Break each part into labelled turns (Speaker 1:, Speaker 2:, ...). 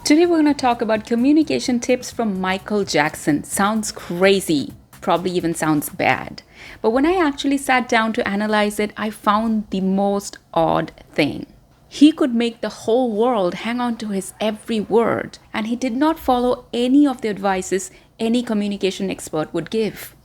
Speaker 1: Today we're going to talk about communication tips from Michael Jackson. Sounds crazy, probably even sounds bad. But when I actually sat down to analyze it, I found the most odd thing. He could make the whole world hang on to his every word, and he did not follow any of the advices any communication expert would give.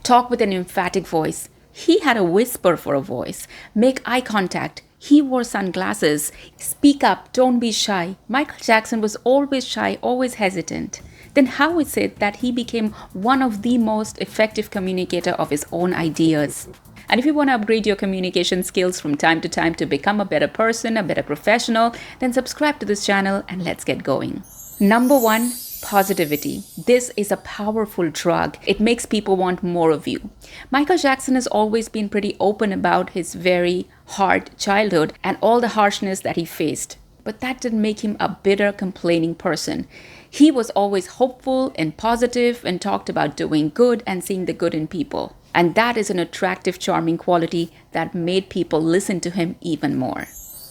Speaker 1: Talk with an emphatic voice. He had a whisper for a voice. Make eye contact. He wore sunglasses. Speak up, don't be shy. Michael Jackson was always shy, always hesitant. Then how is it that he became one of the most effective communicator of his own ideas? And if you want to upgrade your communication skills from time to time to become a better person, a better professional, then subscribe to this channel and let's get going. Number one, positivity. This is a powerful drug. It makes people want more of you. Michael Jackson has always been pretty open about his very hard childhood and all the harshness that he faced. But that didn't make him a bitter, complaining person. He was always hopeful and positive and talked about doing good and seeing the good in people. And that is an attractive, charming quality that made people listen to him even more.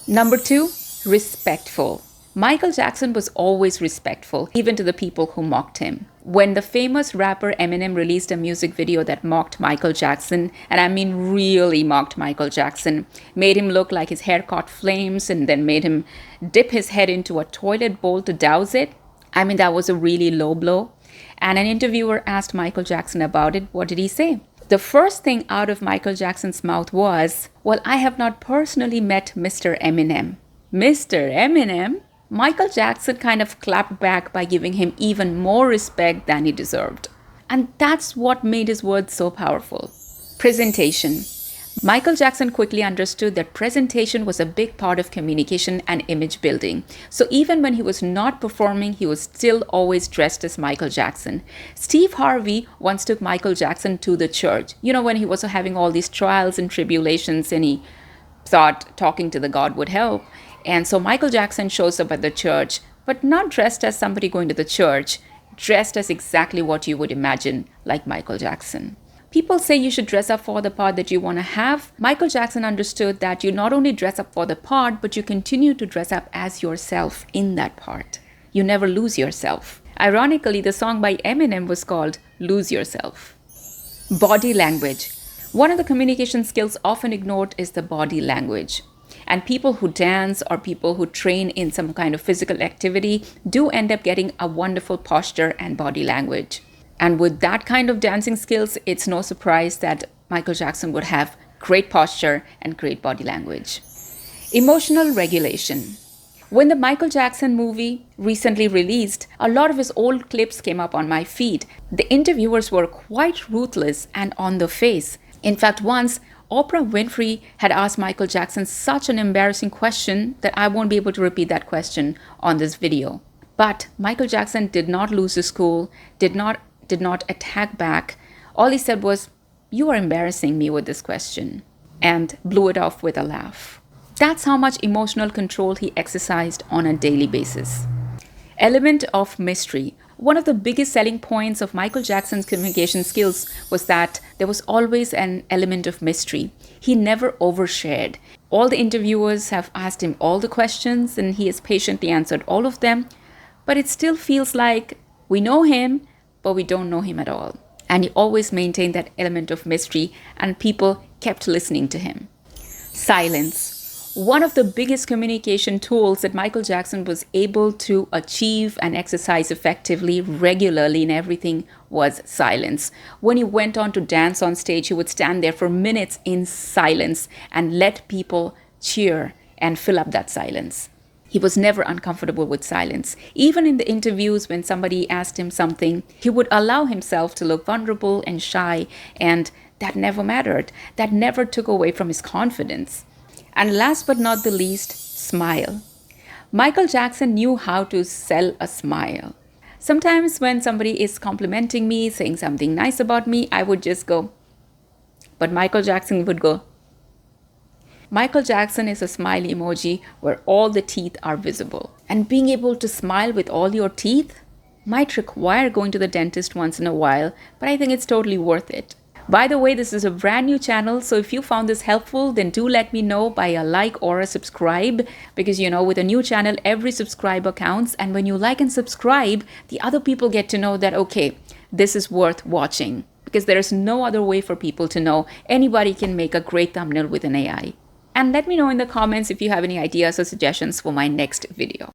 Speaker 1: Number two, respectful. Michael Jackson was always respectful, even to the people who mocked him. When the famous rapper Eminem released a music video that mocked Michael Jackson, and I mean really mocked Michael Jackson, made him look like his hair caught flames and then made him dip his head into a toilet bowl to douse it, I mean that was a really low blow. And an interviewer asked Michael Jackson about it. What did he say? The first thing out of Michael Jackson's mouth was, "Well, I have not personally met Mr. Eminem." Mr. Eminem? Michael Jackson kind of clapped back by giving him even more respect than he deserved. And that's what made his words so powerful. Presentation. Michael Jackson quickly understood that presentation was a big part of communication and image building. So even when he was not performing, he was still always dressed as Michael Jackson. Steve Harvey once took Michael Jackson to the church. You know, when he was having all these trials and tribulations and he thought talking to the God would help. And so Michael Jackson shows up at the church, but not dressed as somebody going to the church, dressed as exactly what you would imagine, like Michael Jackson. People say you should dress up for the part that you want to have. Michael Jackson understood that you not only dress up for the part, but you continue to dress up as yourself in that part. You never lose yourself. Ironically, the song by Eminem was called Lose Yourself. Body language. One of the communication skills often ignored is the body language. And people who dance or people who train in some kind of physical activity do end up getting a wonderful posture and body language. And with that kind of dancing skills, it's no surprise that Michael Jackson would have great posture and great body language. Emotional regulation. When the Michael Jackson movie recently released, a lot of his old clips came up on my feed. The interviewers were quite ruthless and on the face. In fact, once Oprah Winfrey had asked Michael Jackson such an embarrassing question that I won't be able to repeat that question on this video. But Michael Jackson did not lose his cool, did not attack back. All he said was, "You are embarrassing me with this question," and blew it off with a laugh. That's how much emotional control he exercised on a daily basis. Element of mystery. One of the biggest selling points of Michael Jackson's communication skills was that there was always an element of mystery. He never overshared. All the interviewers have asked him all the questions and he has patiently answered all of them, but it still feels like we know him, but we don't know him at all. And he always maintained that element of mystery and people kept listening to him. Silence. One of the biggest communication tools that Michael Jackson was able to achieve and exercise effectively, regularly in everything, was silence. When he went on to dance on stage, he would stand there for minutes in silence and let people cheer and fill up that silence. He was never uncomfortable with silence. Even in the interviews, when somebody asked him something, he would allow himself to look vulnerable and shy, and that never mattered. That never took away from his confidence. And last but not the least, smile. Michael Jackson knew how to sell a smile. Sometimes when somebody is complimenting me, saying something nice about me, I would just go, but Michael Jackson would go. Michael Jackson is a smile emoji where all the teeth are visible. And being able to smile with all your teeth might require going to the dentist once in a while, but I think it's totally worth it. By the way, this is a brand new channel, so if you found this helpful, then do let me know by a like or a subscribe, because with a new channel, every subscriber counts, and when you like and subscribe, the other people get to know that, okay, this is worth watching, because there is no other way for people to know anybody can make a great thumbnail with an AI. And let me know in the comments if you have any ideas or suggestions for my next video.